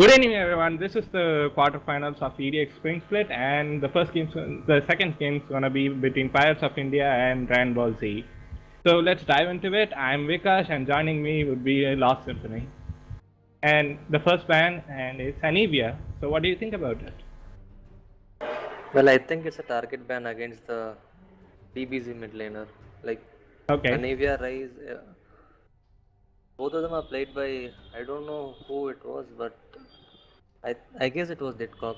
Good evening, everyone. This is the quarterfinals of EDX Spring Split, and the second game is gonna be between Pirates of India and Dragon Ball Z. So let's dive into it. I'm Vikash, and joining me would be Lost Symphony, and the first band, and it's Anivia. So what do you think about it? Well, I think it's a target ban against the DBZ mid laner. Like Okay. Anivia Rise, both of them are played by I don't know who it was, but I guess it was Ditcox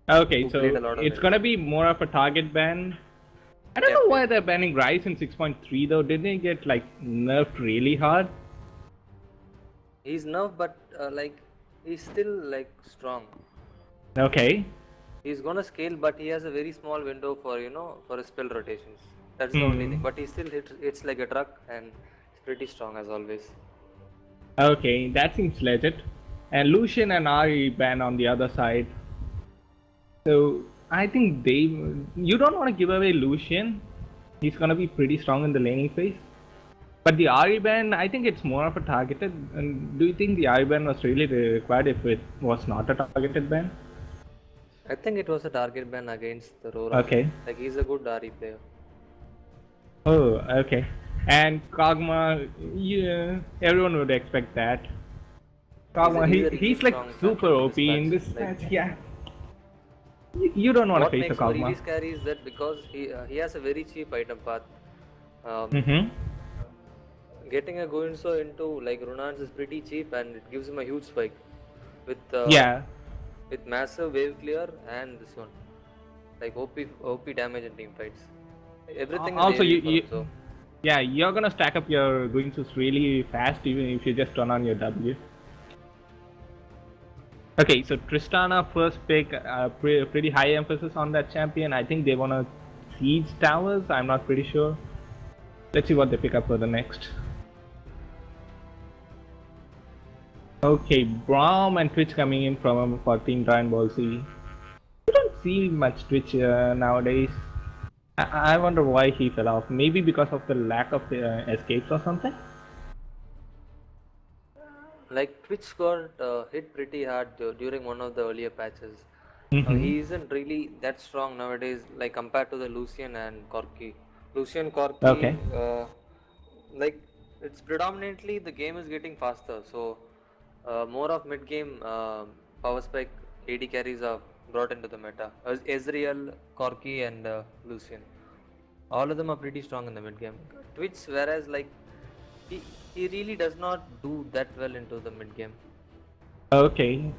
Okay, who played so a lot of it's lanes. gonna be more of a target ban. I don't Yep, know yep. why they're banning Rise in 6.3 though. Didn't it get like nerfed really hard? He's nerfed, but he's still like strong. Okay. He's gonna scale, but he has a very small window for for his spell rotations. That's the only thing. Hmm. But he still hits like a truck, and it's pretty strong as always. Okay, that seems legit. And Lucian and Ari ban on the other side. So I think you don't want to give away Lucian. He's gonna be pretty strong in the laning phase. But the Ari ban, I think it's more of a targeted. And do you think the Ari ban was really required if it was not a targeted ban? I think it was a target ban against the Rora. Okay. Like he's a good Dari player. Oh, okay. And Kog'Maw, yeah, everyone would expect that. Kog'Maw, He's a really he's like strong super champion in OP this in patch. this Like match. Yeah. You don't want to what face a makes him Kog'Maw. really scary is that because he has a very cheap item path. Um, Mm-hmm. Getting a Guinso into like Runans is pretty cheap and it gives him a huge spike Yeah. with massive wave clear and this one like OP damage in team fights. Everything is Also, AoE for him. So yeah, you're gonna stack up your Guinsus really fast even if you just turn on your W. Okay, so Tristana first pick, pretty high emphasis on that champion. I think they wanna siege towers. I'm not pretty sure. Let's see what they pick up for the next. Okay, Braum and Twitch coming in from for Team Dragon Ball Z. You don't see much Twitch nowadays. I wonder why he fell off. Maybe because of the lack of escapes or something. like Twitch got hit pretty hard during one of the earlier patches. Mm-hmm. He isn't really that strong nowadays, like compared to the Lucian and Corki. Lucian Corki, Okay. like it's predominantly the game is getting faster, so more of mid game power spike AD carries are brought into the meta. Ezreal, Corki, and Lucian. All of them are pretty strong in the mid game. Twitch, whereas like he, he really does not do that well into the mid game. Okay.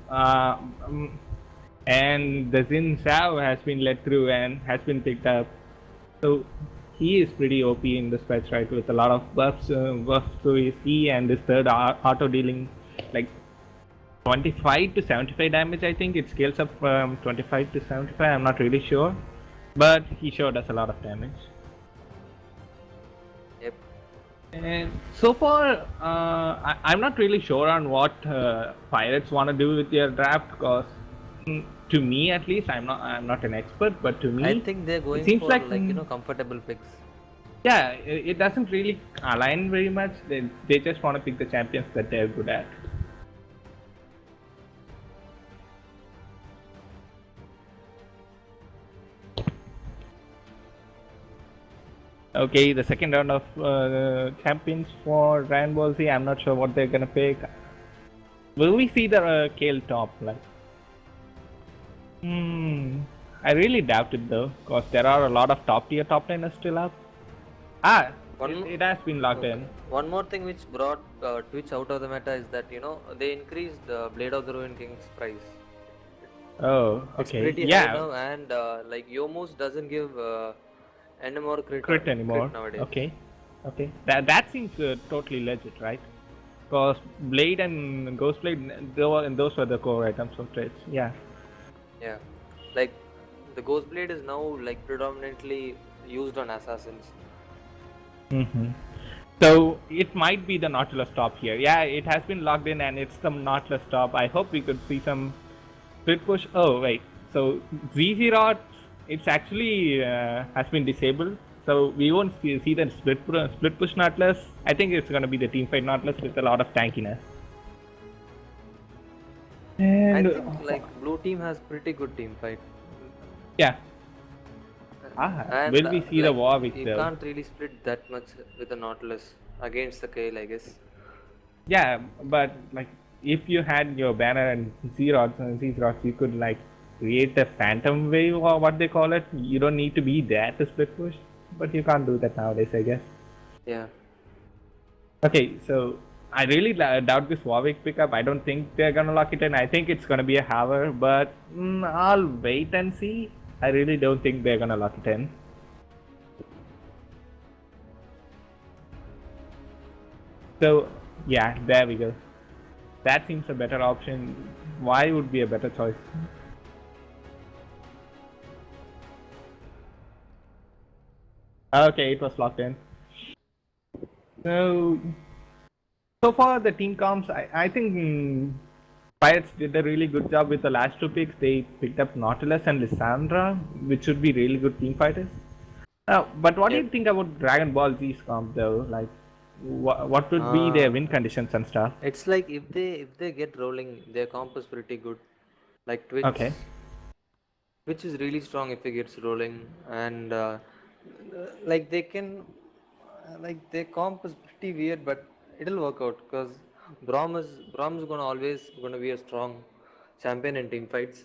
And the Zin Sao has been led through and has been picked up. So he is pretty OP in this patch, right? With a lot of buffs to his E and his third auto dealing like 25 to 75 damage. I think it scales up from 25 to 75. I'm not really sure, but he sure does a lot of damage. Yep. And so far, I'm not really sure on what Pirates want to do with their draft because, to me at least, I'm not an expert, but to me, I think they're it going seems for like comfortable picks. yeah, it doesn't really align very much. They just want to pick the champions that they're good at. Okay, the second round of champions for Dragon Ball Z. I'm not sure what they're gonna pick. Will we see the Kale top? Like, I really doubt it though, because there are a lot of top tier top laners still up. It has been locked in. One more thing which brought Twitch out of the meta is that they increased Blade of the Ruined King's price. Oh, It's okay. pretty high Yeah, now, and like Yomus doesn't give any more crit anymore. crit nowadays. Okay, okay. That seems totally legit, right? Because Blade and Ghost Blade, those were the core items of trades. Yeah. Yeah, like the Ghost Blade is now like predominantly used on assassins. Mm-hmm. So it might be the Nautilus top here. Yeah, it has been logged in and it's the Nautilus top. I hope we could see some split push. Oh wait, so ZZ Rot, it's actually has been disabled. So we won't see the split push Nautilus. I think it's gonna be the team fight Nautilus with a lot of tankiness. I And think like blue team has pretty good team fight. yeah, And will we see the like Warwick you though? can't really split that much with the Nautilus against the Kale, I guess. Yeah, but like if you had your banner and Zerox, you could like create a phantom wave or what they call it. You don't need to be there to split push, but you can't do that nowadays, I guess. Yeah. Okay, so I really doubt this Warwick pickup. I don't think they're gonna lock it in. I think it's gonna be a hover, but I'll wait and see. I really don't think they're gonna lock it in. So yeah, there we go. That seems a better option. Why would be a better choice? Okay, it was locked in. So far the team comps, I think Pirates did a really good job with the last two picks. They picked up Nautilus and Lissandra, which should be really good team fighters. But what do Yep. you think about Dragon Ball Z's comp though? Like, what would be their Uh, win conditions and stuff? it's like if they get rolling, their comp is pretty good. Like Okay, Twitch is really strong if it gets rolling, and like they can, like their comp is pretty weird, but it'll work out because Brom's gonna always gonna be a strong champion in team fights.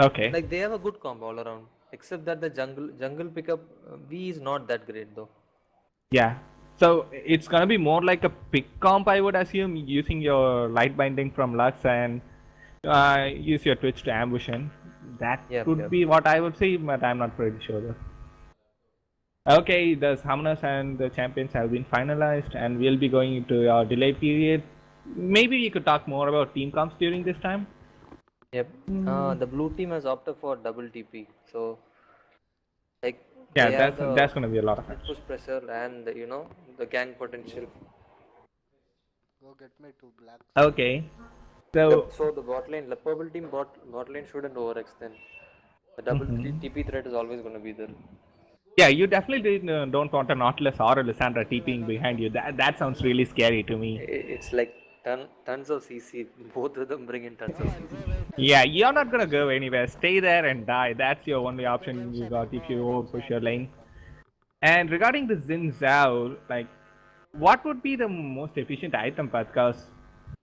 okay, Like they have a good comp all around, except that the jungle pickup V is not that great though. yeah. So it's gonna be more like a pick comp, I would assume, using your light binding from Lux and use your Twitch to ambush in. That Yep, could yep. be what I would say, but I'm not pretty sure though. Okay, the summoners and the champions have been finalized, and we'll be going into our delay period. Maybe we could talk more about team comps during this time. Yep. The blue team has opted for double TP, so like Yeah, they have the that's gonna be a lot of split action. push pressure and the gang potential. Go get me two blacks. Okay, The so so the bot lane, the purple team bot lane shouldn't overextend. The double mhm. TP threat is always going to be there. Yeah, you definitely don't want a Nautilus or a Lissandra TPing behind you. That sounds really scary to me. It's like tons of CC. Both of them bring in tons of CC. Yeah, you're not gonna go anywhere. Stay there and die. That's your only option you got if you over push your lane. And regarding the Xin Zhao, like, what would be the most efficient item path? Because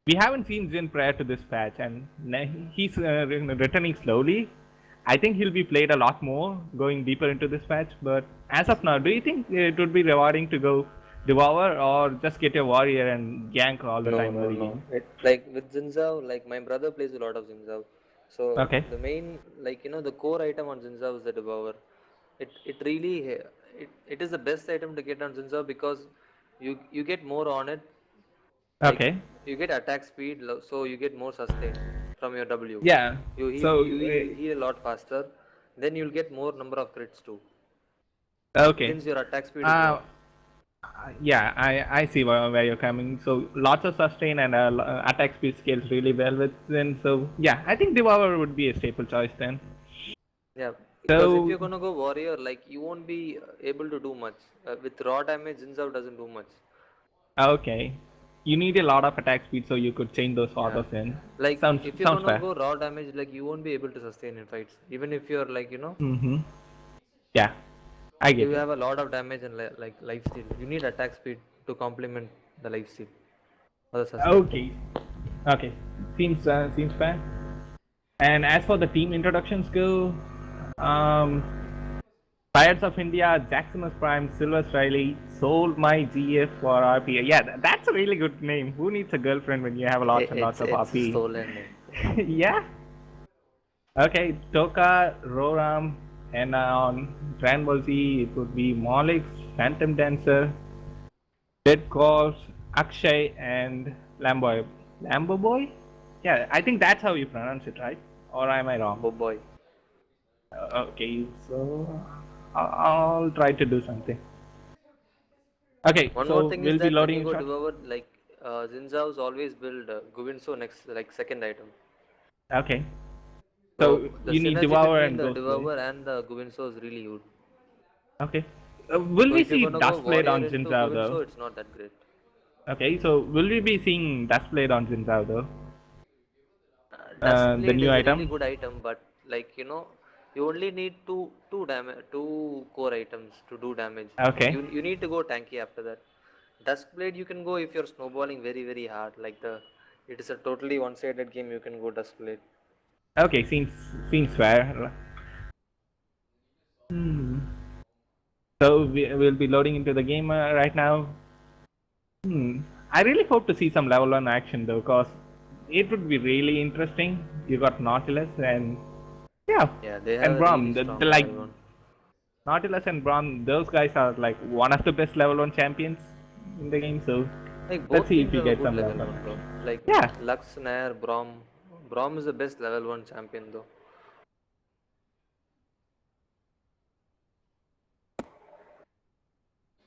we haven't seen Xin prior to this patch, and he's returning slowly. I think he'll be played a lot more going deeper into this patch. But as of now, do you think it would be rewarding to go Devour or just get your warrior and gank all the No, time no, early no. game? Like with Zinzao, like my brother plays a lot of Zinzao. So Okay, the main, the core item on Zinzao is the Devourer. It really it is the best item to get on Zinzao because you get more on it. Like okay, you get attack speed, so you get more sustain from your W. yeah. So, You heal a lot faster. Then you'll get more number of crits too, okay. since your attack speed is more. Uh, yeah, I see where you're coming. So lots of sustain and attack speed scales really well with Zen. So yeah, I think Devour would be a staple choice then. Yeah, because if So you're gonna go warrior, like you won't be able to do much. With raw damage, Zinzao doesn't do much. okay, you need a lot of attack speed so you could chain those Yeah, autos in. like if you're Sounds gonna fair. go raw damage, like you won't be able to sustain in fights. Even if you're Mm-hmm. Yeah, I you get it. have a lot of damage and like life steal. You need attack speed to complement the life steal or the sustain. Okay, okay, seems fair. And as for the team introductions go, um, Pirates of India, Jackson Prime, Silver Riley, sold my GF for RP. Yeah, that's a really good name. Who needs a girlfriend when you have lots and lots of It's a RP? stolen name. Yeah. Okay, Toka, Roram, and on Dragon Ball Z, it would be Molix, Phantom Dancer, Dead Corpse, Akshay, and Lamboy. Lambo Boy? Yeah, I think that's how you pronounce it, right? Or am I wrong? Oh boy. Okay, so I'll try to do something. Okay, One more so thing is we'll be that when loading you in go short. devour, like Zinzao's always build Guvinso next, like second item. Okay, So so the you need synergy Devour between and the Ghost Boy. devour and the Guvinso is really good. Okay, will So we if you're see gonna go Dustblade warrior on into Jinzao though? Guvinso, it's not that great. Okay, so will we be seeing Dustblade on Jinzao though? the Duskblade new is a item? really good item, but like you only need two core items to do damage. Okay. You need to go tanky after that. Duskblade you can go if you're snowballing very hard. It is a totally one-sided game. You can go Duskblade. Okay, seems fair. Hmm. So we'll be loading into the game right now. Hmm. I really hope to see some level 1 action though, cause it would be really interesting. You got Nautilus and yeah, Yeah, they and have a really Braum. The strong like level one. Nautilus and Braum, those guys are like one of the best level 1 champions in the game. So Like let's both see if teams we have a get good some level level 1 one, bro. action. Like Yeah. Lux, Nair, Braum. Braum is the best level one champion though.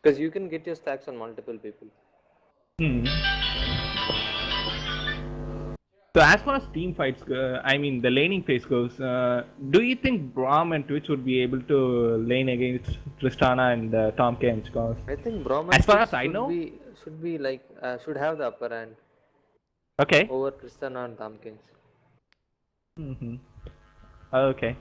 Because you can get your stacks on multiple people. Hmm. So as far as team fights go, I mean the laning phase goes, do you think Braum and Twitch would be able to lane against Tristana and Tom Kench? Cause I think Braum as and far Twitch as I know, should have the upper hand okay. over Tristana and Tompkins. Mm-hmm. Okay.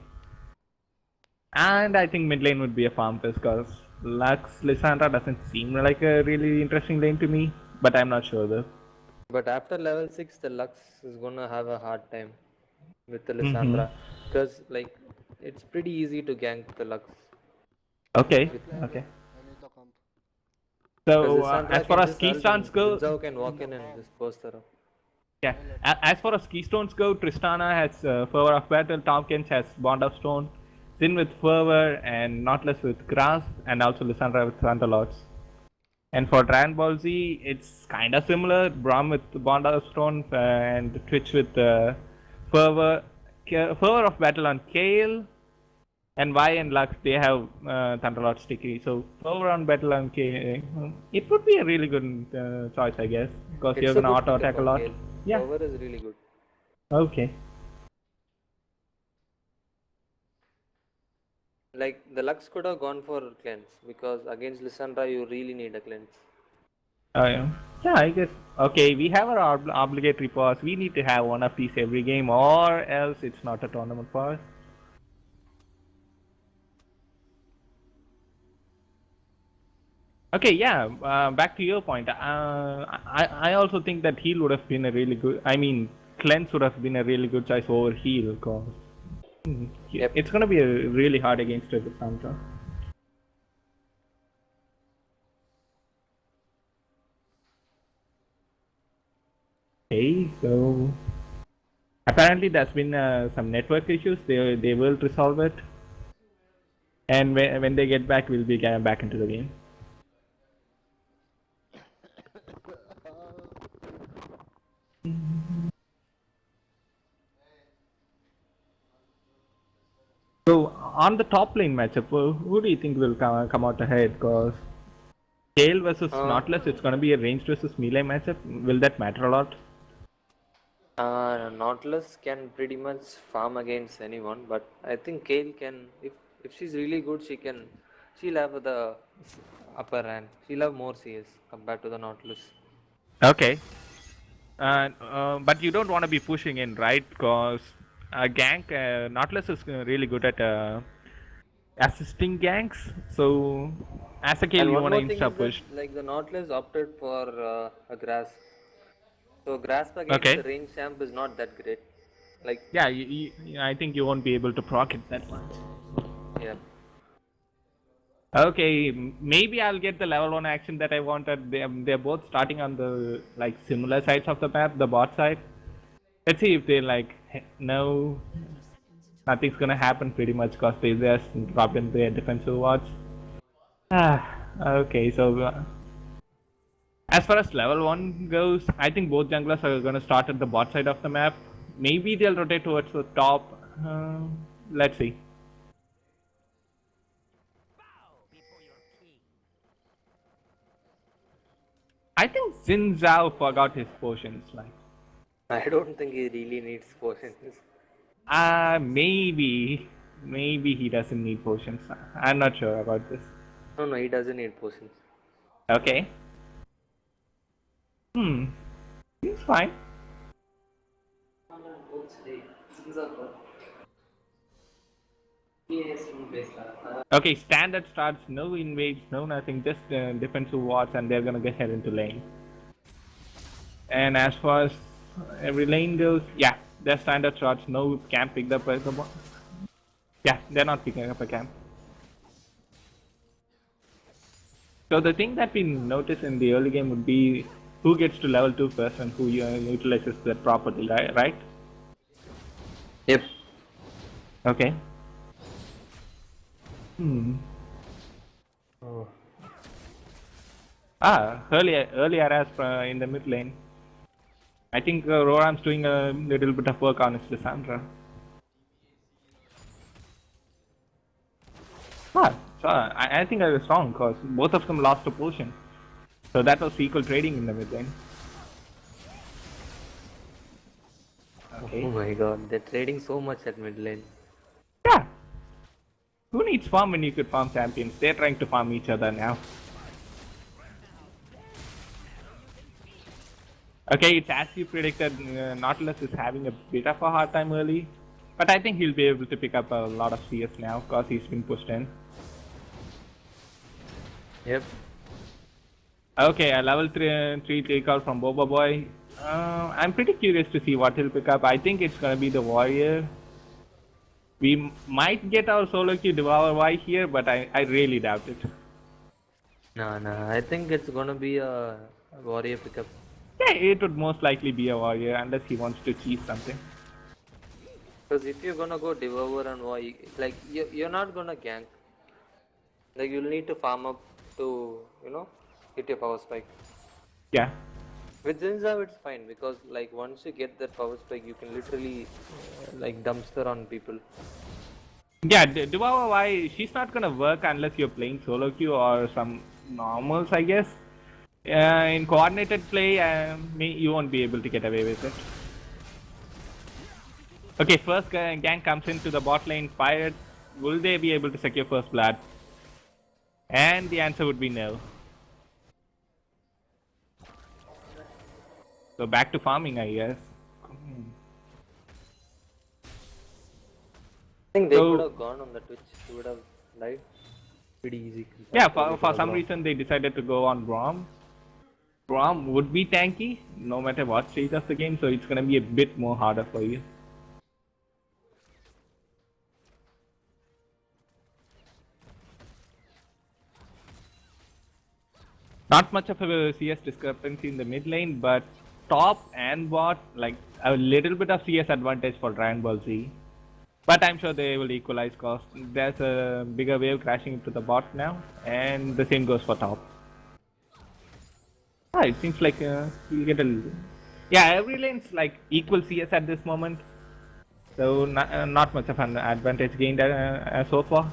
And I think mid lane would be a farm fest because Lux Lissandra doesn't seem like a really interesting lane to me, but I'm not sure though. But after level 6, the Lux is gonna have a hard time with the Mm-hmm. Lissandra. Because it's pretty easy to gank the Lux. Okay. Get lane, Okay. I need the comp. Because So Lissandra as far can as just ult and keystones go, Brinzao can walk in and just burst her up. yeah. As far as keystones go, Tristana has Fervor of Battle, Tompkins has Bond of Stone, Sin with Fervor, and Nautilus with Grasp, and also Lissandra with Thunderlords. And for Dragon Ball Z, it's kind of similar. Braum with Bond of Stone and Twitch with Fervor, Fervor of Battle on Kale, and Y and Lux they have Thunderlord Sticky. So Fervor on Battle on Kale, it would be a really good choice, I guess, because you're It's a gonna good auto pickup attack a on lot. Gale. Yeah. Fervor is really good. Okay. Like the Lux could have gone for cleanse because against Lissandra you really need a cleanse. Yeah. Yeah, I guess. Okay, we have our obligatory pause. We need to have one of these every game, or else it's not a tournament for us. Okay, yeah. Back to your point. I also think that heal would have been a really good. I mean, cleanse would have been a really good choice over heal, cause Yep. it's gonna be a really hard against the Santa. Okay, so apparently there's been some network issues. They will resolve it, and when they get back, we'll be getting back into the game. So on the top lane matchup, who do you think will come out ahead? Cause Gale versus Uh, Nautilus, it's gonna be a ranged versus melee matchup. Will that matter a lot? Nautilus can pretty much farm against anyone, but I think Kale can. If she's really good, she'll have the upper hand. She'll have more CS compared to the Nautilus. Okay. But you don't want to be pushing in, right? Cause gank Nautilus is really good at assisting ganks. So as a Gale, And you one want to more thing insta is that push. like the Nautilus opted for a grasp. So grasp against the Okay. range champ is not that great. Like Yeah, I think you won't be able to proc it that much. yeah. Okay, maybe I'll get the level 1 action that I wanted. They're both starting on the like similar sides of the map, the bot side. Let's see if they like no, nothing's gonna happen pretty much because they just dropped in their defensive wards. Okay, so as far as level 1 goes, I think both junglers are gonna start at the bot side of the map. Maybe they'll rotate towards the top. Let's see. I think Xin Zhao forgot his potions. Like, I don't think he really needs potions. maybe he doesn't need potions. I'm not sure about this. No, he doesn't need potions. Okay. Seems fine. Okay, standard starts, no invades, no nothing, just defensive wards, and they're gonna get head into lane. And as far as every lane goes, yeah, their standard starts, no camp picked up as a yeah, they're not picking up a camp. So the thing that we notice in the early game would be who gets to level 2 first and who utilizes that properly, right? Yep. Okay. Hmm. Oh. Early Aras in the mid lane. I think Roram's doing a little bit of work on his Lissandra. So I think I was wrong because both of them lost a potion. So that was equal trading in the mid lane. Okay. Oh my god, they're trading so much at mid lane. Yeah. Who needs farm when you could farm champions? They're trying to farm each other now. Okay, it's as you predicted, Nautilus is having a bit of a hard time early. But I think he'll be able to pick up a lot of CS now because he's been pushed in. Yep. Okay, a level 3 takeout from Boba Boy. I'm pretty curious to see what he'll pick up. I think it's gonna be the Warrior. We might get our solo queue Devour Y here, but I really doubt it. Nah, I think it's gonna be a warrior pickup. Yeah, it would most likely be a Warrior unless he wants to cheese something. Because if you're gonna go Devour and Why, like you're not gonna gank. Like you'll need to farm up to, hit your power spike. Yeah. With Zinza it's fine because like once you get that power spike you can literally like dumpster on people. Yeah, Devour Y, she's not gonna work unless you're playing solo queue or some normals, I guess. In coordinated play, you won't be able to get away with it. Okay, first gang comes into the bot lane. Pirates, will they be able to secure first blood? And the answer would be no. So back to farming, I guess. I think they could have gone on the Twitch, they would have died pretty easy. Yeah, for some reason they decided to go on Braum. Braum would be tanky, no matter what stage of the game, so it's gonna be a bit more harder for you. Not much of a CS discrepancy in the mid lane, but top and bot, like a little bit of CS advantage for Dragon Ball Z. But I'm sure they will equalize cost. There's a bigger wave crashing into the bot now, and the same goes for top. It seems like you get a... Yeah, every lane's like equal CS at this moment. So not much of an advantage gained so far.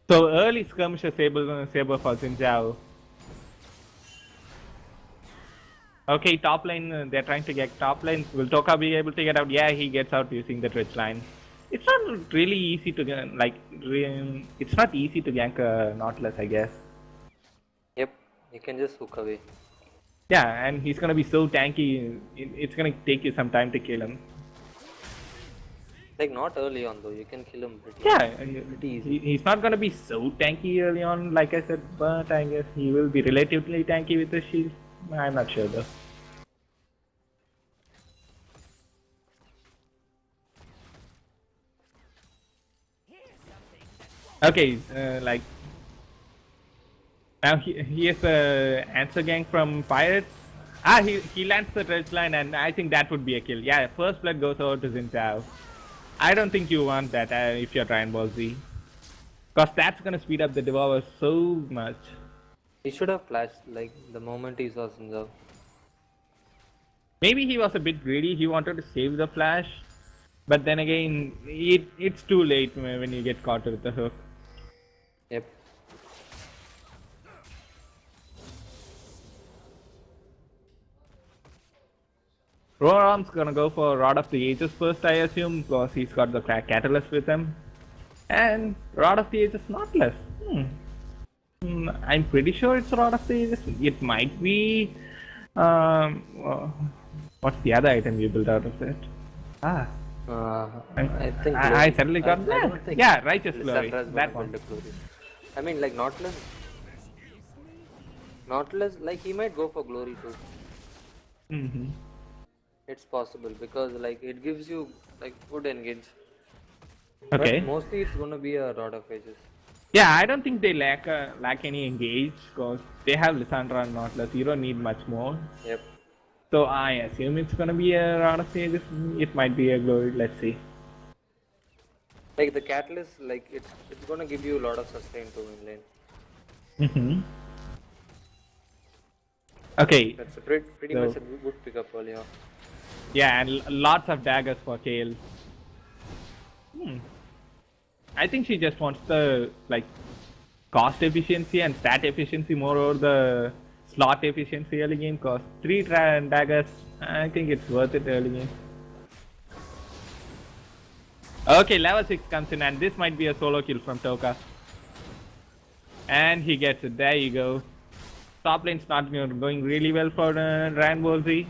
So early skirmisher saber for Xin Zhao. Okay, top lane, they're trying to get top lane. Will Toka be able to get out? Yeah, he gets out using the Twitch line. It's not really easy to it's not easy to gank Nautilus, I guess. Yep, you can just hook away. Yeah, and he's gonna be so tanky, it's gonna take you some time to kill him. Like not early on though, you can kill him pretty easy. He's not gonna be so tanky early on, like I said, but I guess he will be relatively tanky with the shield. I'm not sure though. Okay, now he has the answer gang from Pirates. He lands the Dredge line, and I think that would be a kill. Yeah, first blood goes over to Xin Zhao. I don't think you want that if you're Dragon Ball Z. Because that's gonna speed up the Devour so much. He should have flashed like the moment he saw Sinza. Maybe he was a bit greedy, he wanted to save the flash. But then again, it's too late when you get caught with the hook. Yep. Roram's gonna go for Rod of the Ages first, I assume, because he's got the Catalyst with him. And Rod of the Ages Nautilus. I'm pretty sure it's Rod of Ages. It might be. Um, uh, what's the other item you built out of it? Ah, I think I Glory. suddenly got I blank. don't think Yeah, Righteous Glory. Lissandra is gonna That one. build a Glory. I mean, like Nautilus, like he might go for Glory too. Mm-hmm. It's possible because like it gives you like good engage. Okay. But mostly it's gonna be a Rod of Ages. Yeah, I don't think they lack any engage because they have Lissandra and Nautilus. You don't need much more. Yep. So I assume it's gonna be a Rod of Ages. It might be a Glory. Let's see. Like the Catalyst, like it's gonna give you a lot of sustain to in lane. Mm-hmm. Okay. That's a pretty So- much a good pickup early on. Yeah, and lots of daggers for Kale. I think she just wants the like cost efficiency and stat efficiency more over the slot efficiency early game. Cause 3 daggers, I think it's worth it early game. Okay, level 6 comes in, and this might be a solo kill from Toka. And he gets it. There you go. Top lane's not going really well for Ranbozy.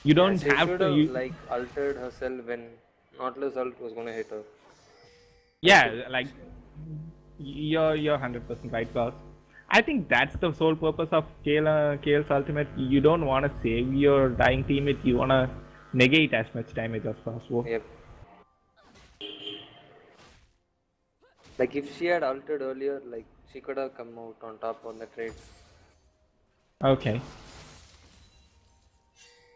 You don't She have should to. have like altered herself when Nautilus ult was gonna hit her. Yeah, like you're 100% right, boss. I think that's the sole purpose of Kale's ultimate. You don't want to save your dying teammate. You want to negate as much damage as possible. Yep. Like if she had altered earlier, like she could have come out on top on the trade. Okay.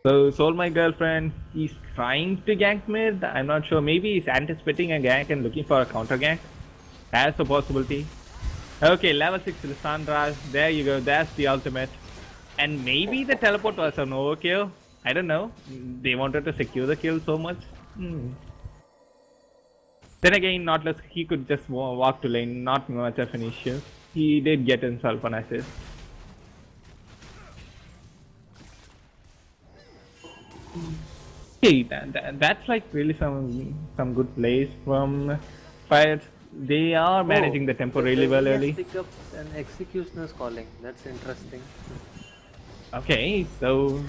So Soul, my girlfriend, he's trying to gank mid. I'm not sure. Maybe he's anticipating a gank and looking for a counter gank. That's a possibility. Okay, level 6 Lissandra. There you go. That's the ultimate. And maybe the teleport was an overkill. I don't know. They wanted to secure the kill so much. Then again, Nautilus, he could just walk to lane. Not much of an issue. He did get himself an assist. Okay, that's like really some good plays from Pirates. They are managing the tempo really well early. Pick up an Executioner's Calling. That's interesting. Okay, so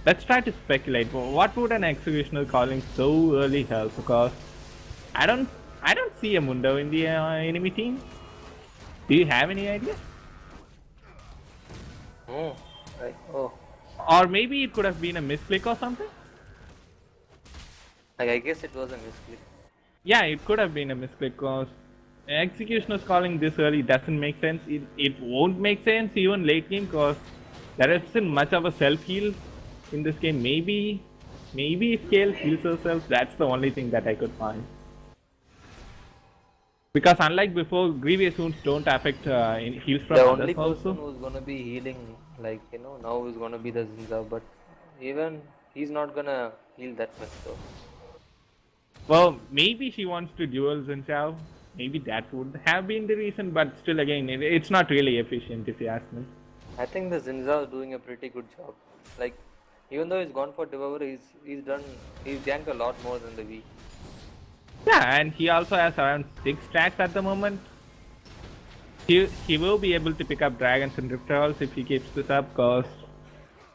let's try to speculate. What would an executional calling so early help? Because I don't see a Mundo in the enemy team. Do you have any idea? Oh, right. Oh, Or maybe it could have been a misclick or something? like I guess it was a misclick. Yeah, it could have been a misclick because executioner's calling this early doesn't make sense. It won't make sense even late game because there isn't much of a self heal in this game. Maybe if Kale heals herself, that's the only thing that I could find. Because unlike before, Grievous wounds don't affect heals from The others only also. person who's gonna be healing, like now is gonna be the Zinza, but even he's not gonna heal that much though. Well, maybe she wants to duel Zinchao. Maybe that would have been the reason, but still again, it's not really efficient if you ask me. I think the Zinza is doing a pretty good job. Like even though he's gone for Devour, he's janked a lot more than the V. Yeah, and he also has around 6 stacks at the moment. He will be able to pick up dragons and rift trolls if he keeps this up, because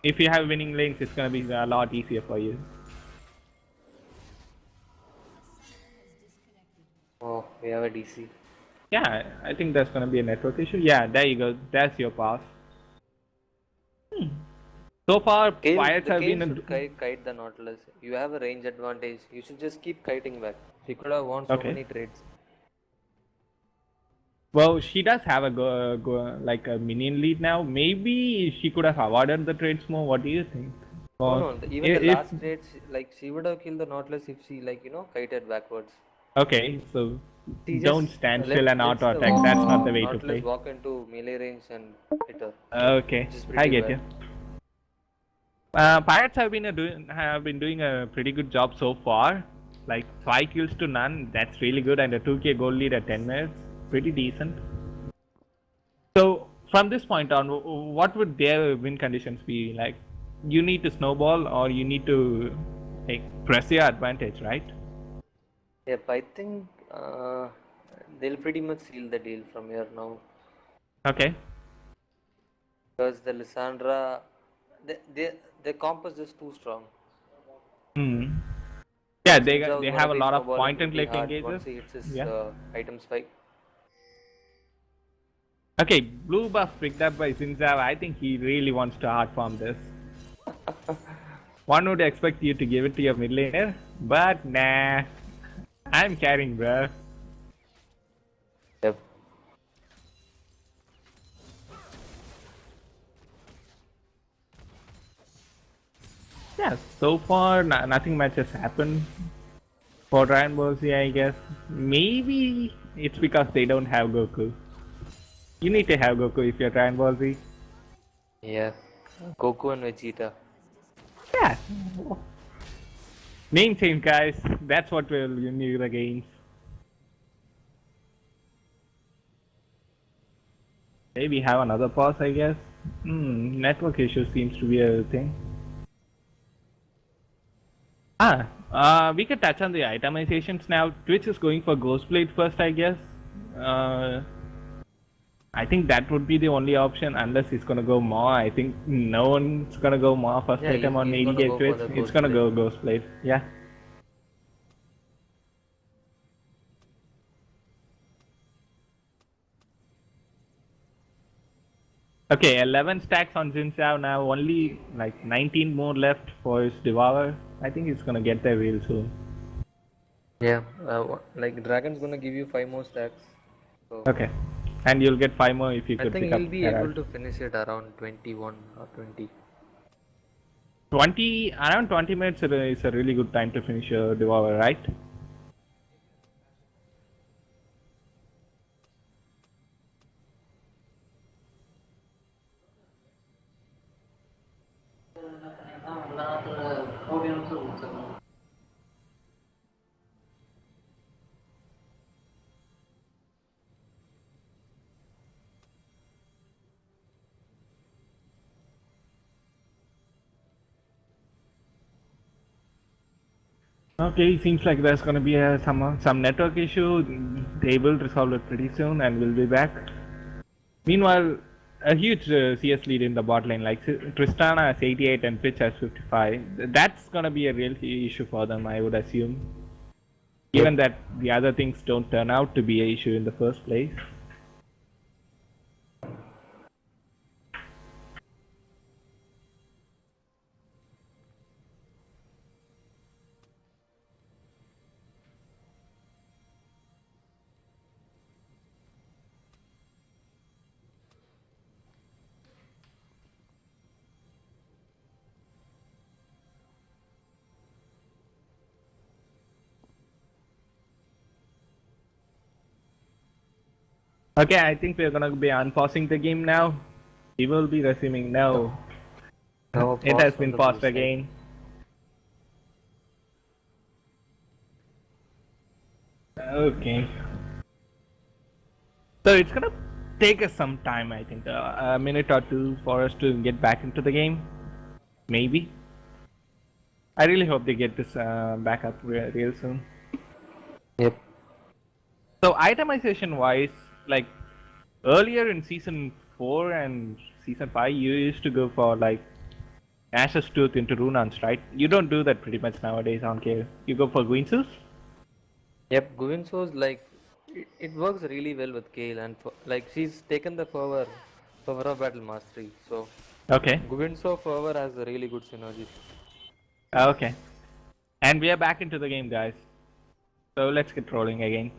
if you have winning lanes, it's gonna be a lot easier for you. Oh, we have a DC. Yeah, I think that's gonna be a network issue. Yeah, there you go. That's your pass. So far, Pirates have been should kite the Nautilus. You have a range advantage. You should just keep kiting back. She could have won so Okay. many trades. Well, she does have a like a minion lead now. Maybe she could have avoided the trades more. What do you think? No, even the if- last trades, like she would have killed the Nautilus if she kited backwards. Okay, so She don't just stand let- still and lets auto the attack. That's not the way to Nautilus play. walk into melee range and hit her. Okay, Which is I pretty get bad. you. Pirates have been doing a pretty good job so far. Like 5 kills to none. That's really good, and a 2k goal lead at 10 minutes. Pretty decent. So from this point on, what would their win conditions be? Like, you need to snowball or you need to like press your advantage, right? Yep, I think they'll pretty much seal the deal from here now. Okay. because the Lissandra, they, they, their comp is just too strong. Hmm. Yeah, Xin Zhao is they gonna have a be lot of snowballing point and pretty click hard engages. once he hits his Yeah. item spike. Okay, blue buff picked up by Zinzao. I think he really wants to hard farm this. One would expect you to give it to your mid laner, but nah. I'm carrying, bro. Yep. Yeah, so far nothing much has happened for Dragon Ball Z, I guess. Maybe it's because they don't have Goku. You need to have Goku if you're Dragon Ball Z. Yeah. Goku and Vegeta. Yeah. Name change, guys. That's what will win you the games. Maybe have another pause, I guess. Network issue seems to be a thing. We could touch on the itemizations now. Twitch is going for Ghostblade first, I guess. Uh, I think that would be the only option unless he's gonna go Maw. I think no one's gonna go Maw first Yeah, item on he's gonna 80k go for Twitch. the It's gonna go Ghostblade. Ghostblade. Yeah. Okay, 11 stacks on Jin Xiao now. Only like 19 more left for his Devour. I think he's gonna get there real soon. Yeah. Like Dragon's gonna give you 5 more stacks. So Okay. And you'll get 5 more if you I could think pick up he'll be Herald. able to finish it around 21 or 20. 20, around 20 minutes is a really good time to finish your Devour, right? Okay, seems like there's gonna be some network issue. They will resolve it pretty soon, and we'll be back. Meanwhile, a huge CS lead in the bot lane. Like Tristana has 88 and Pitch has 55. That's gonna be a real issue for them, I would assume. Given that the other things don't turn out to be an issue in the first place. Okay, I think we're gonna be unpausing the game now. We will be resuming now. Now It pause has for been the paused boosting. again. Okay. So it's gonna take us some time, I think, a minute or two for us to get back into the game. Maybe. I really hope they get this back up real soon. Yep. So itemization wise, like earlier in season 4 and season 5, you used to go for like Ash's Tooth into Runans, right? You don't do that pretty much nowadays on K. You go for Guinsus? Yep, Guinso's like it works really well with Kale and like she's taken the power of battle mastery. So Okay. Guinso forever has a really good synergy. Okay. And we are back into the game, guys. So let's get rolling again.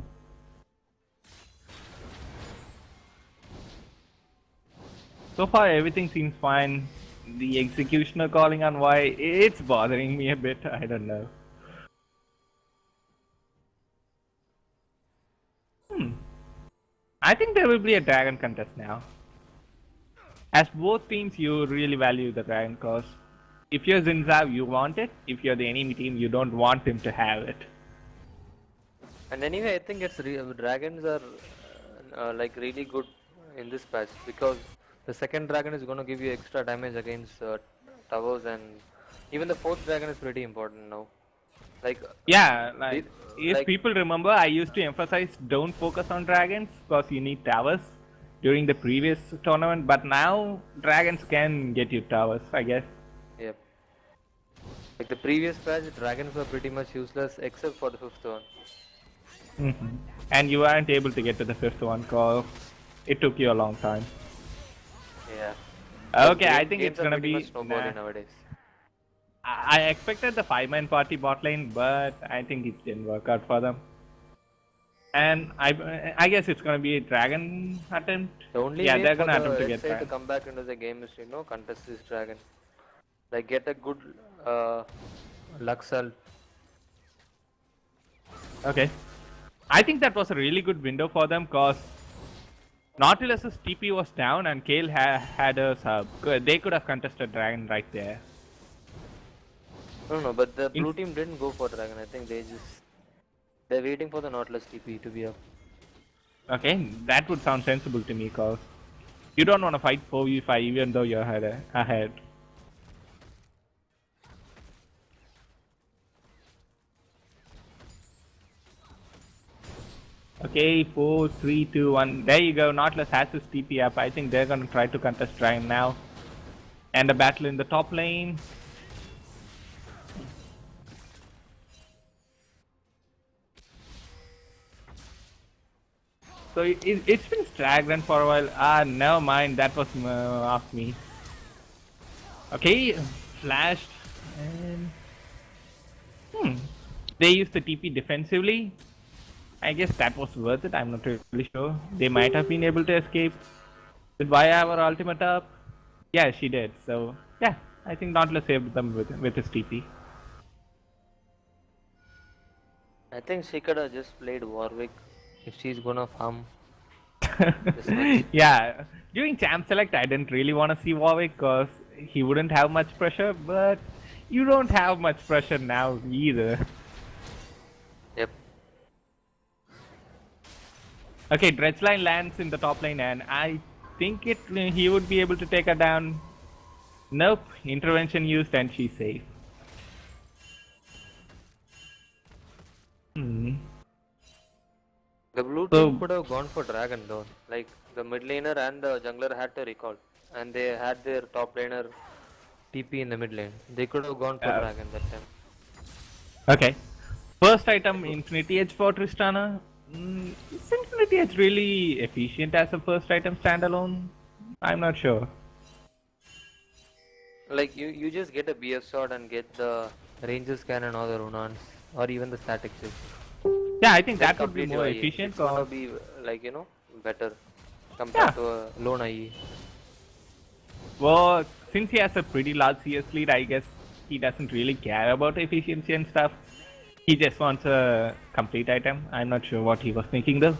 So far, everything seems fine. The executioner calling on Y, it's bothering me a bit. I don't know. I think there will be a dragon contest now. As both teams, you really value the dragon cause. If you're Zinzav, you want it. If you're the enemy team, you don't want him to have it. And anyway, I think dragons are like really good in this patch because the second dragon is going to give you extra damage against towers, and even the fourth dragon is pretty important now. Like Yeah, like if like people remember, I used to emphasize don't focus on dragons because you need towers. during the previous tournament, but now dragons can get you towers, I guess. Yep. Like the previous patch, dragons were pretty much useless except for the fifth one. And you weren't able to get to the fifth one because it took you a long time. Yeah. Okay, I think Games it's are gonna pretty be. much snowballing nowadays. I expected the 5-man party bot lane, but I think it didn't work out for them. And I guess it's gonna be a dragon attempt. The only Yeah, way they're for gonna the attempt to red get side to dragon. come back into the game is to contest this dragon. Like get a good Luxal. Okay. I think that was a really good window for them because Nautilus's TP was down and Kale had a sub. They could have contested dragon right there. No, but the blue team didn't go for dragon. I think they're waiting for the Nautilus TP to be up. Okay, that would sound sensible to me because you don't want to fight 4v5 even though you're ahead. Okay, 4, 3, 2, 1. There you go. Nautilus has his TP up. I think they're gonna try to contest Dragon now. And a battle in the top lane. So it's been stagnant for a while. Ah, never mind. That was off me. Okay, flashed. And they used the TP defensively. I guess that was worth it. I'm not really sure. They might have been able to escape. Did Vi have her ultimate up? Yeah, she did. So yeah, I think Nautilus saved them with his TP. I think she could have just played Warwick if she's gonna farm. Yeah, during champ select I didn't really want to see Warwick because he wouldn't have much pressure, but you don't have much pressure now either. Yep. Okay, Dredgeline lands in the top lane and I think he would be able to take her down. Nope, intervention used and she's safe. The blue team could have gone for dragon though. Like the mid laner and the jungler had to recall, and they had their top laner TP in the mid lane. They could have gone for dragon that time. Okay. First item, Infinity Edge for Tristana. Is Infinity Edge really efficient as a first item standalone? I'm not sure. Like you just get a BF sword and get the Ranger Cannon or the Runans or even the static shift. Yeah, I think Then that would be complete more your IE. efficient. It's gonna be like better compared to a lone IE. Well, since he has a pretty large CS lead, I guess he doesn't really care about efficiency and stuff. He just wants a complete item. I'm not sure what he was thinking though.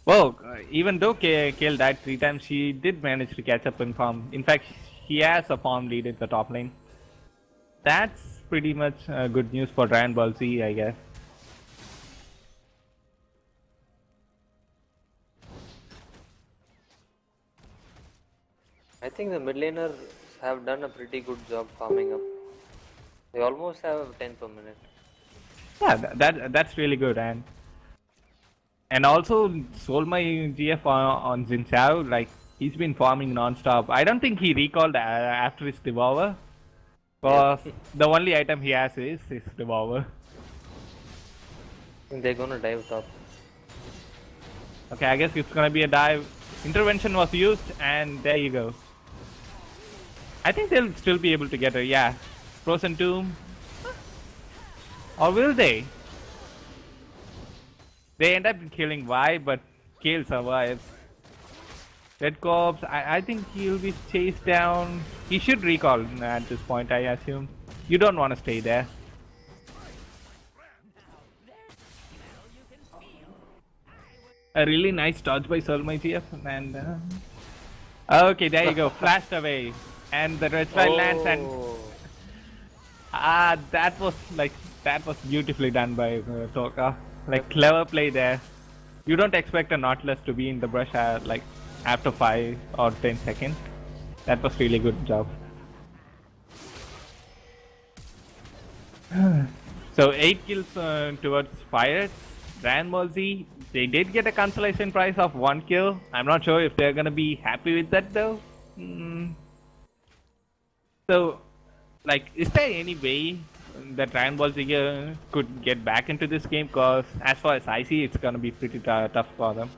Well, even though Kale died 3 times, she did manage to catch up in farm. In fact, he has a farm lead in the top lane. That's pretty much good news for Dragon Ball Z, I guess. I think the mid laners have done a pretty good job farming up. They almost have 10 per minute. Yeah, that's really good, and also sold my GF on Xin Xiao. Like he's been farming non-stop. I don't think he recalled after his Devour, because the only item he has is his Devour. I think they're gonna dive top. Okay, I guess it's gonna be a dive. Intervention was used, and there you go. I think they'll still be able to get her. Yeah, Frozen Tomb. Or will they? They end up killing Vi, but Kale survives. Red Corpse, I think he'll be chased down. He should recall at this point, I assume. You don't want to stay there. A really nice dodge by Solmai GF, and okay, there you go, flashed away, and the red flag lands, and that was beautifully done by Toka. Like clever play there. You don't expect a Nautilus to be in the brush like after 5 or 10 seconds. That was really good job. So 8 kills towards Pirates. Grand Ball Z, they did get a consolation prize of 1 kill. I'm not sure if they're gonna be happy with that though. So, like, is there any way that Dragon Ball Z could get back into this game? Cause as far as I see, it's gonna be pretty tough for them.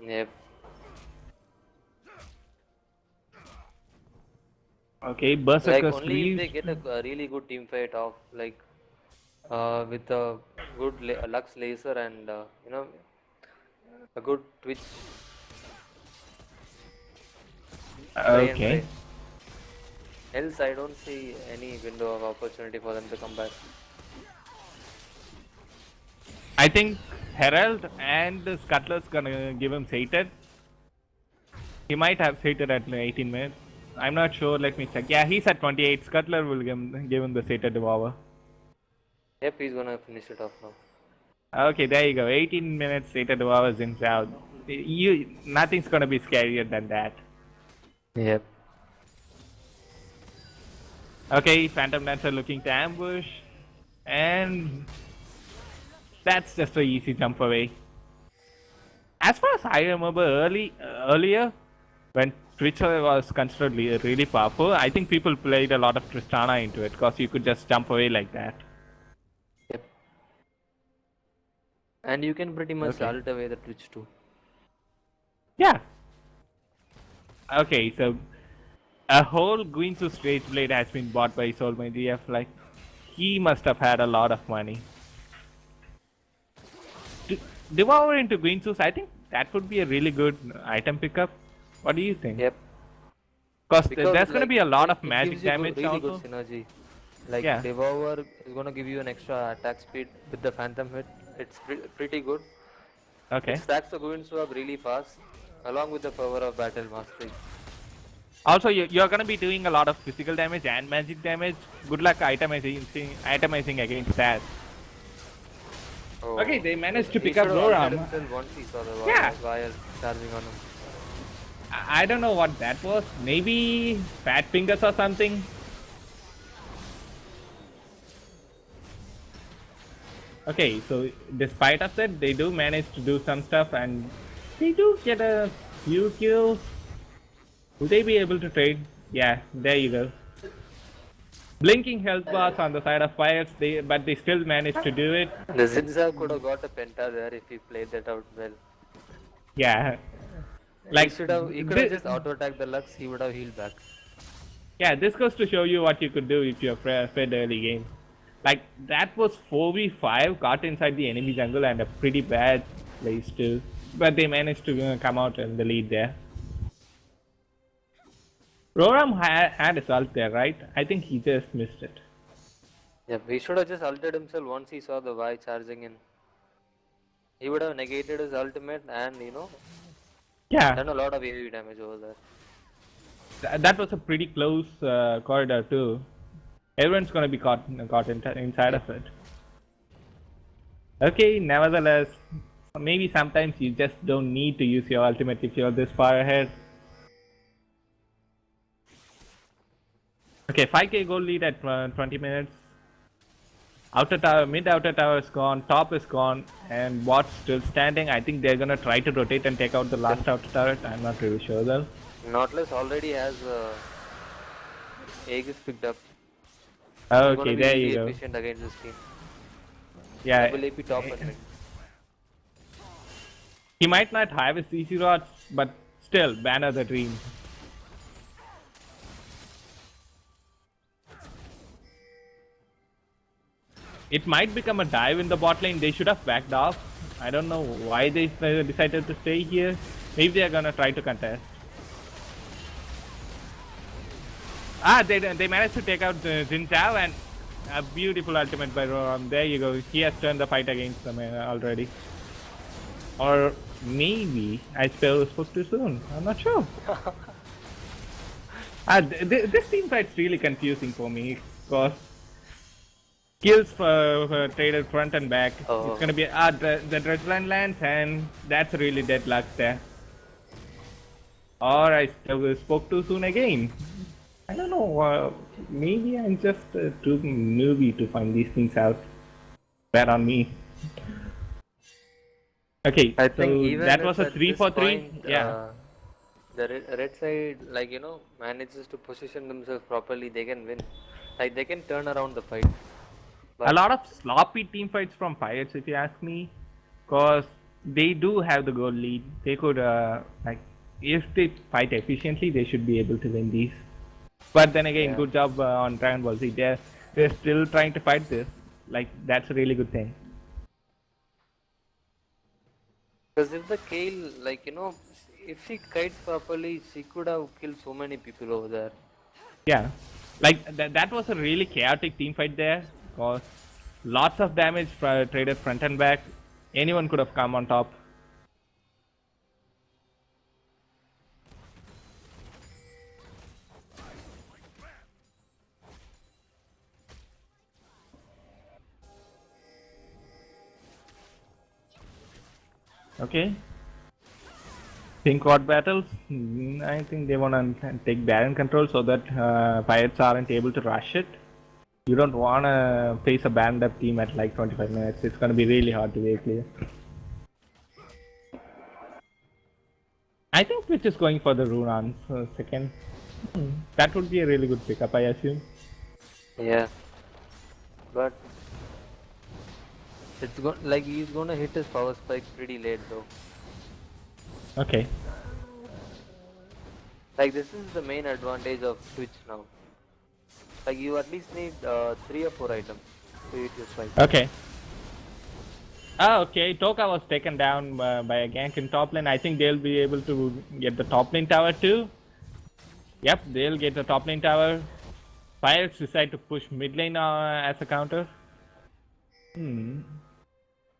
Yep. Okay, Like Berserker's only if they Freeze. get a really good team fight off, like with a good Lux laser and a good Twitch spray and Okay. pray. Else, I don't see any window of opportunity for them to come back. I think Herald and Scuttler's gonna give him Sated. He might have Sated at 18 minutes. I'm not sure, let me check. Yeah, he's at 28. Scuttler will give him the Sated Devour. Yep, he's gonna finish it off now. Okay, there you go. 18 minutes Sated Devour is in out. Nothing's gonna be scarier than that. Yep. Okay, Phantom Dancer looking to ambush. And that's just a easy jump away. As far as I remember earlier, when Twitch was considered really powerful, I think people played a lot of Tristana into it because you could just jump away like that. Yep. And you can pretty much Okay. ult away the Twitch too. Yeah. Okay, so a whole Guinsu Straight Blade has been bought by Soulmate DF. Like, he must have had a lot of money. Devour into Guinsus, I think that would be a really good item pickup. What do you think? Yep. Because Because there's gonna be a lot of it magic gives you damage really also. good synergy. Like Yeah. Devour is gonna give you an extra attack speed with the Phantom hit. It's pretty good. Okay. It stacks the Guinsu up really fast, along with the power of Battle Mastery. Also, you're gonna be doing a lot of physical damage and magic damage. Good luck itemizing against that. Oh. Okay, they managed to He pick up should have ulted Roram. himself once he saw the Yeah. wire charging on him. I don't know what that was. Maybe fat fingers or something. Okay, so despite of that, they do manage to do some stuff and they do get a few kills. Will they be able to trade? Yeah, there you go. Blinking health bars on the side of Pirates, but they still managed to do it. The Zinza could have got a penta there if he played that out well. Yeah. Like, he could have just auto attacked the Lux, he would have healed back. yeah, this goes to show you what you could do if you're fed early game. Like, that was 4v5, caught inside the enemy jungle and a pretty bad place too. But they managed to come out in the lead there. Roram had his ult there, right? I think he just missed it. Yeah, he should have just ulted himself once he saw the Y charging in. He would have negated his ultimate and, Yeah, done a lot of AoE damage over there. that was a pretty close corridor too. Everyone's gonna be caught inside of it. Okay, nevertheless, maybe sometimes you just don't need to use your ultimate if you're this far ahead. Okay, 5k gold lead at 20 minutes. Outer tower, mid outer tower is gone, top is gone, and bot's still standing. I think they're gonna try to rotate and take out the last outer turret. I'm not really sure though. Nautilus already has Aegis picked up. Okay, He's there gonna be you really go. efficient against this team. Yeah, Double AP top and mid. he might not have his CC rods, but still, banner the dream. It might become a dive in the bot lane. They should have backed off. I don't know why they decided to stay here. Maybe they are gonna try to contest. Ah, they managed to take out Jin Chao and a beautiful ultimate by Roram. There you go. He has turned the fight against them already. Or maybe I spoke too soon. I'm not sure. This team fight's really confusing for me because kills for traded front and back. Oh. It's gonna be the Dredgeland lands and that's really dead luck there. Or I spoke too soon again. I don't know. Maybe I'm just too newbie to find these things out. Bad on me. Okay, I think so even that was if a at three this for three. point Yeah. the red side, like, manages to position themselves properly, they can win. Like, they can turn around the fight. A But lot of sloppy team fights from Pirates, if you ask me, because they do have the goal lead. They could, if they fight efficiently, they should be able to win these. But then again, yeah, good job on Dragon Ball Z. They're still trying to fight this. Like that's a really good thing. because if the Kale, like, if she kites properly, she could have killed so many people over there. Yeah, like that was a really chaotic team fight there. Cause lots of damage traded front and back. Anyone could have come on top. Okay. Pink Ward battles. I think they wanna take Baron control so that pirates aren't able to rush it. You don't wanna face a banned up team at like 25 minutes. It's gonna be really hard to make clear. I think Twitch is going for the rune on second. That would be a really good pickup, I assume. Yeah, but it's like he's gonna hit his power spike pretty late though. Okay. Like, this is the main advantage of Twitch now. Like, you at least need 3 or 4 items to hit your spike. Okay. Ah, okay. Toka was taken down by a gank in top lane. I think they'll be able to get the top lane tower too. Yep, they'll get the top lane tower. Pirates decide to push mid lane as a counter.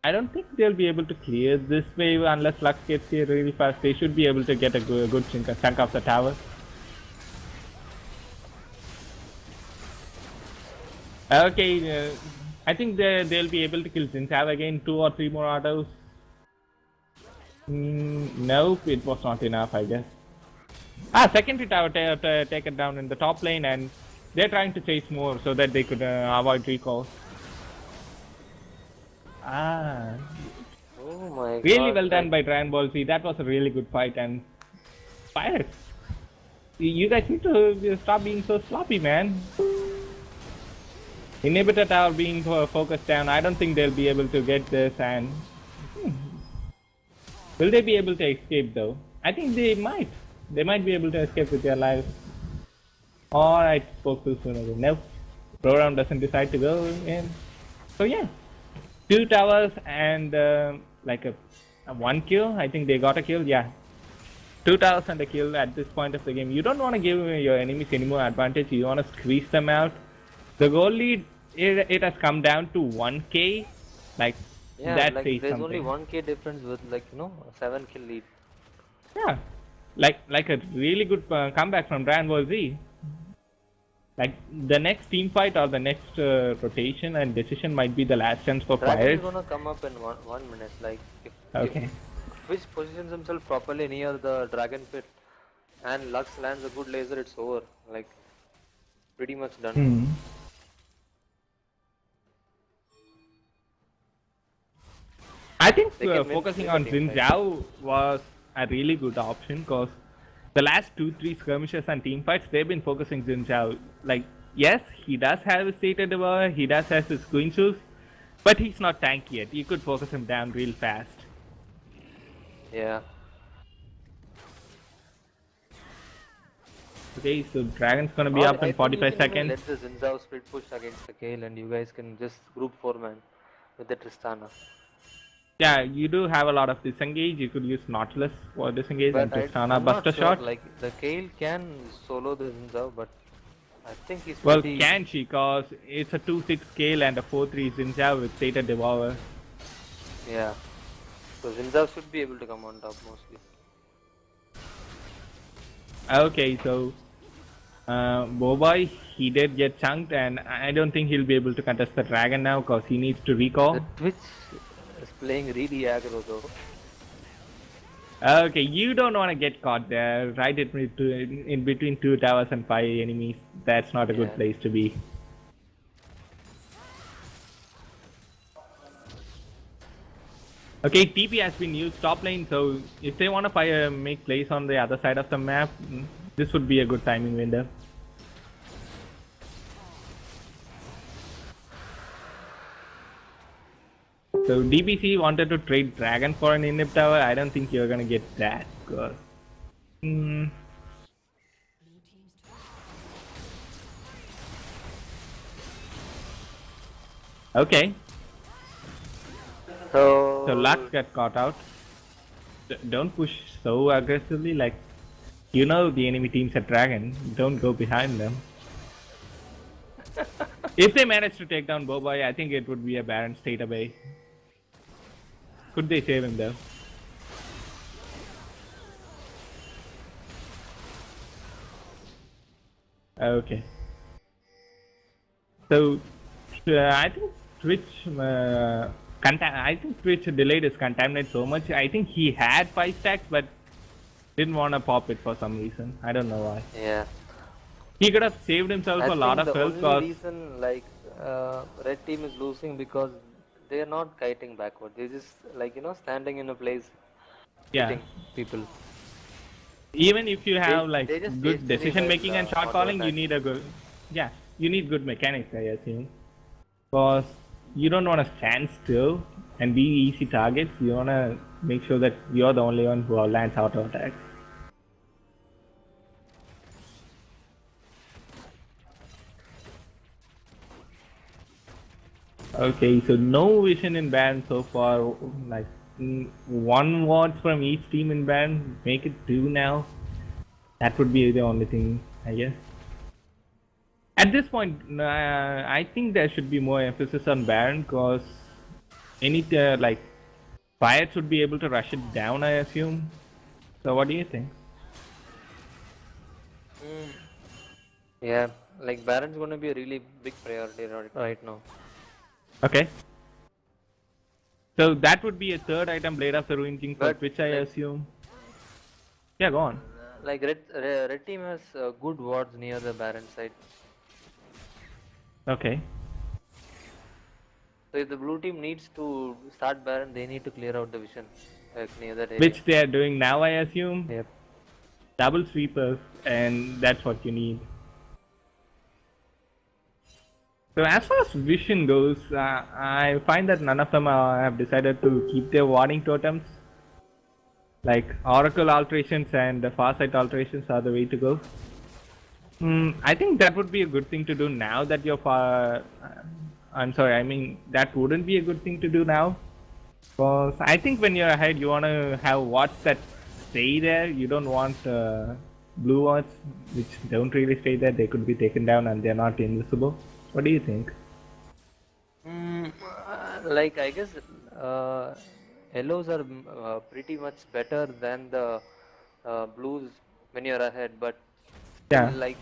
I don't think they'll be able to clear this wave unless Lux gets here really fast. They should be able to get a good chunk of the tower. Okay, I think they'll be able to kill Zintav again. 2 or 3 more autos. Nope, it was not enough, I guess. Secondary tower taken down in the top lane, and they're trying to chase more so that they could avoid recalls. Oh my Really god. well done by Dragon Ball Z. That was a really good fight, and Pirates. You guys need to stop being so sloppy, man. Inhibitor tower being focused down. I don't think they'll be able to get this, and will they be able to escape though? I think they might. They might be able to escape with their lives. Or I spoke too soon again. Nope. Program doesn't decide to go in. So yeah, 2 towers and like a 1 kill. I think they got a kill. Yeah, 2 towers and a kill at this point of the game. You don't want to give your enemies any more advantage. You want to squeeze them out. The goal lead, it has come down to 1k. Like Yeah, that like says there's something. only 1k difference with, like, a 7 kill lead. Yeah, like a really good comeback from Dragon Ball Z. Like the next team fight or the next rotation and decision might be the last chance for Dragon is Pirates. gonna come up in 1 minute. Like, Okay. if Twitch positions himself properly near the dragon pit and Lux lands a good laser, it's over. Like, pretty much done. I think They can focusing win on the Jin team fight. Zhao was a really good option because the last 2-3 skirmishes and team fights they've been focusing Jin Zhao. Like yes, he does have his stated devour, he does have his queen shoes, but he's not tanky yet. You could focus him down real fast. Yeah. Okay, so Dragon's gonna be Or up I in think 45 you can even seconds. let the Zinzao split push against the Kale, and you guys can just group 4-man with the Tristana. Yeah, you do have a lot of disengage. You could use Nautilus for disengage and But Tristana I'm not Buster sure. Shot. Like, the Kale can solo the Zinzao, but I think he's Well, pretty. can she? Cause it's a 2-6 scale and a 4-3 Zinja with stated devour. Yeah. So Zinzao should be able to come on top mostly. Okay, so Boboy, he did get chunked, and I don't think he'll be able to contest the dragon now because he needs to recall. The Twitch is playing really aggro though. Okay, you don't want to get caught there, right in between two towers and five enemies. That's not a good Yeah. place to be. Okay, TP has been used top lane, so if they want to fire, make plays on the other side of the map, this would be a good timing window. So DBC wanted to trade Dragon for an inhib tower. I don't think you're gonna get that, cause. Hmm. Okay, so Lux So got caught out. Don't push so aggressively, like you know the enemy team's a dragon. Don't go behind them. If they manage to take down Boboy, I think it would be a Baron state away. Could they save him though? Okay. So I think Twitch, I think Twitch delayed his contaminate so much. I think he had 5 stacks, but didn't want to pop it for some reason. I don't know why. yeah, He could have saved himself I a lot think of the health. only Cause reason like red team is losing because they are not kiting backward. They just like standing in a place, yeah, hitting people. even if you have like They just good hastily decision while making and shot auto calling, you attack. need a good, yeah, you need good mechanics, I assume. Cause you don't want to stand still and be easy targets. You want to make sure that you're the only one who lands auto attacks. Okay, so no vision in ban so far. Like 1 watts from each team in ban. Make it 2 now. That would be the only thing, I guess. At this point, I think there should be more emphasis on Baron because any like pirates would be able to rush it down, I assume. So what do you think? Mm. Yeah, like Baron's gonna be a really big priority right now. Okay. So that would be a third item, Blade of the Ruined King, for But which I like assume. Yeah, go on. like red team has good wards near the Baron side. Okay. So if the blue team needs to start Baron, they need to clear out the vision like near that area. Which they are doing now, I assume. Yep. Double sweepers, and that's what you need. So as far as vision goes, I find that none of them have decided to keep their warning totems. Like Oracle alterations and the Farsight alterations are the way to go. I think that would be a good thing to do now that you're far. I'm sorry, I mean that wouldn't be a good thing to do now. Because I think when you're ahead, you want to have wards that stay there. You don't want blue wards which don't really stay there. They could be taken down and they're not invisible. What do you think? Like I guess yellows are pretty much better than the blues when you're ahead, but still Yeah. like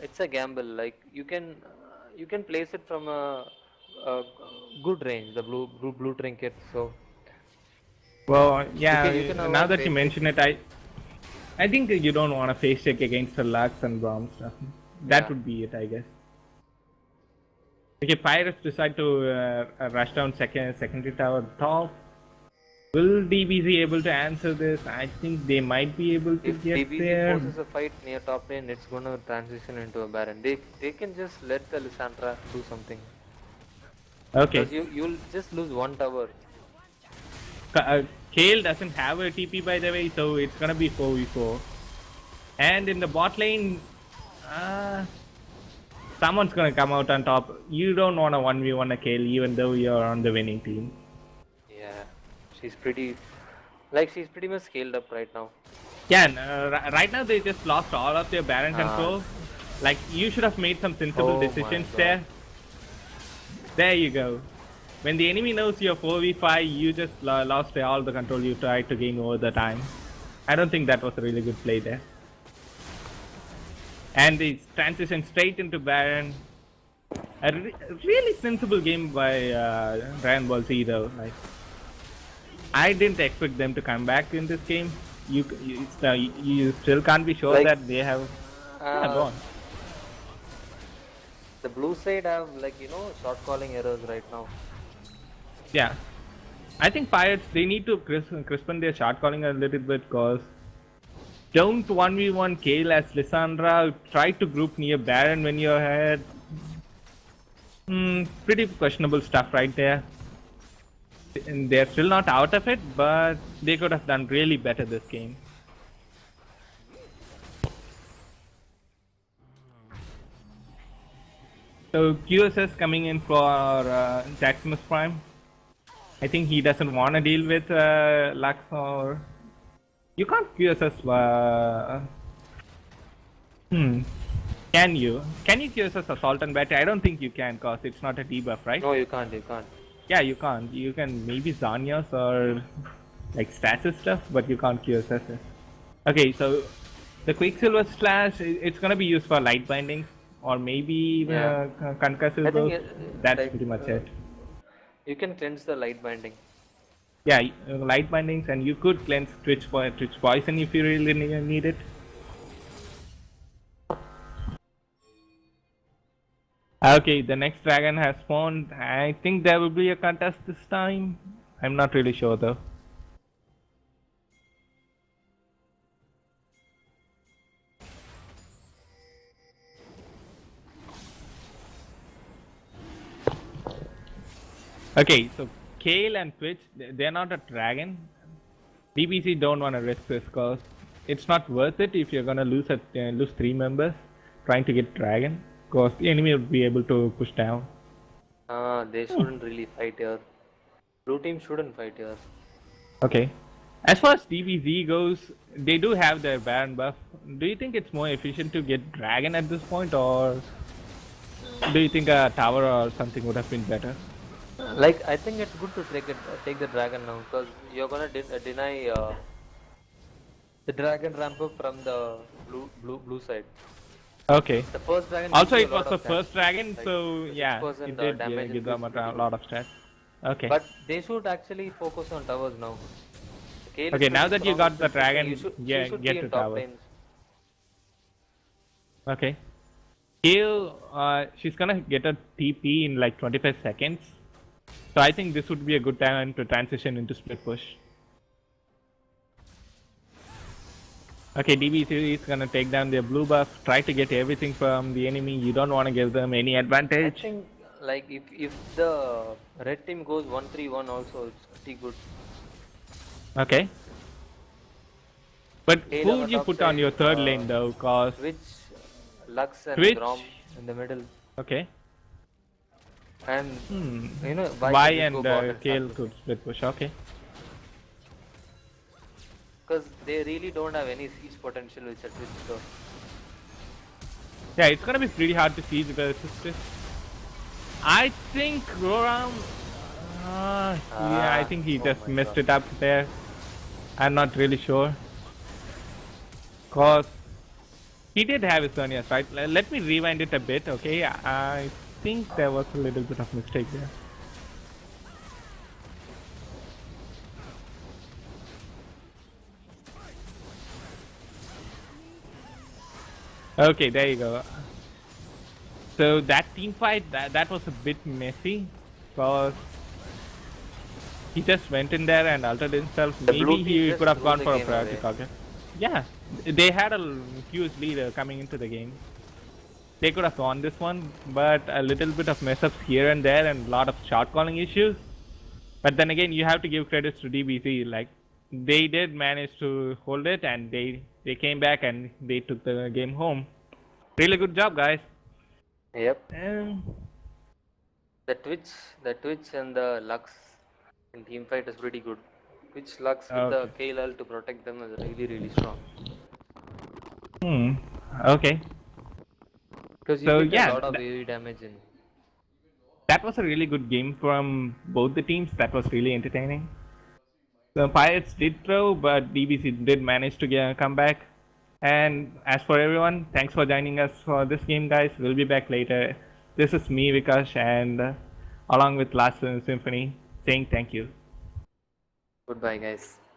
it's a gamble. Like you can place it from a good range, the blue trinket. So Well, you can yeah. Now avoid that you face check. mention it, I think you don't want to face check against the Lux and Brom stuff. That Yeah. would be it, I guess. Okay, Pirates decide to rush down secondary tower top. Will DBZ able to answer this? I think they might be able to If get DBZ there. forces a fight near top lane, it's gonna transition into a Baron. They can just let the Lissandra do something. Okay. Because you'll just lose one tower. Kale doesn't have a TP by the way, so it's gonna be 4v4. And in the bot lane, someone's gonna come out on top. You don't want to 1v1 a Kale even though you're on the winning team. Yeah, she's pretty much scaled up right now. Yeah, and, right now they just lost all of their Baron Ah. control. Like, you should have made some sensible Oh my decisions God. there. There you go. When the enemy knows you're 4v5, you just lost all the control you tried to gain over the time. I don't think that was a really good play there. And they transition straight into Baron. A really sensible game by Dragon Ball Z though. Like, I didn't expect them to come back in this game. You still can't be sure Like that they have. Yeah, go uh, on. the blue side have like short calling errors right now. Yeah, I think Pirates they need to crispen their shot calling a little bit because don't 1v1 Kale as Lissandra. Try to group near Baron when you're ahead. Pretty questionable stuff right there. And they're still not out of it, but they could have done really better this game. So QSS coming in for Jaximus Prime. I think he doesn't want to deal with Lux or. You can't QSS. Hmm. Can you? Can you QSS Assault and Battery? I don't think you can because it's not a debuff, right? No, you can't. You can't. Yeah, you can't. You can maybe Zanyas or like stasis stuff, but you can't QSS it. Okay, so the Quicksilver Slash, it's gonna be used for light bindings or maybe Yeah. I think concussive. That's like pretty much it. you can cleanse the light binding. Yeah, light bindings, and you could cleanse Twitch Poison if you really need it. Okay, the next dragon has spawned. I think there will be a contest this time. I'm not really sure though. Okay, so Kale and Twitch, they're not a dragon. DBC don't want to risk this because it's not worth it if you're gonna lose 3 members trying to get dragon because the enemy will be able to push down. They shouldn't really fight here. Blue team shouldn't fight here. Okay. As far as DBZ goes, they do have their Baron buff. Do you think it's more efficient to get dragon at this point, or do you think a tower or something would have been better? Like I think it's good to take the dragon now because you're gonna deny the dragon ramp up from the blue side. Okay. The first dragon gives Also, you a it was lot the of first stats, dragon, like so yeah, 6% it did damage give them increase a pretty lot good. of stats. Okay. But they should actually focus on towers now. Kale is Okay, now pretty that you strong got with the 50. dragon, She should be get in to top towers. lanes. Okay. Kale, she's gonna get a TP in like 25 seconds. So I think this would be a good time to transition into split push. Okay, DBC is gonna take down their blue buff, try to get everything from the enemy. You don't want to give them any I advantage. think like if the red team goes 1-3-1 also, it's pretty good. Okay. But Kale who on the would you top put on side, your third lane though? Cause Twitch, Lux and Twitch. Grom in the middle. Okay. And Y can just and go bot and Kale start could pushing. split push. Okay. Because they really don't have any siege potential with Twitch, so Yeah, it's gonna be pretty hard to siege versus. I think Roram. Yeah, I think he oh just my messed God. it up there. I'm not really sure. Cause he did have his Sonyas, right? Let me rewind it a bit, okay? I think there was a little bit of mistake there. Okay, there you go. So that team fight, that was a bit messy, cause he just went in there and altered himself. The blue Maybe team he just could have threw gone the for a game priority away. target. Yeah, they had a huge lead coming into the game. They could have won this one, but a little bit of mess ups here and there and a lot of shot calling issues. But then again, you have to give credits to DBC. Like they did manage to hold it, and they came back and they took the game home. Really good job, guys. Yep. Um, The Twitch and the Lux in team fight is pretty good. Twitch Lux with the okay. KLL to protect them is really strong. Okay. Because you So get yeah, a lot of AoE damage in. that was a really good game from both the teams. That was really entertaining. The Pirates did throw, but DBC did manage to come back. And as for everyone, thanks for joining us for this game, guys. We'll be back later. This is me, Vikash, and along with Last Symphony, saying thank you. Goodbye, guys.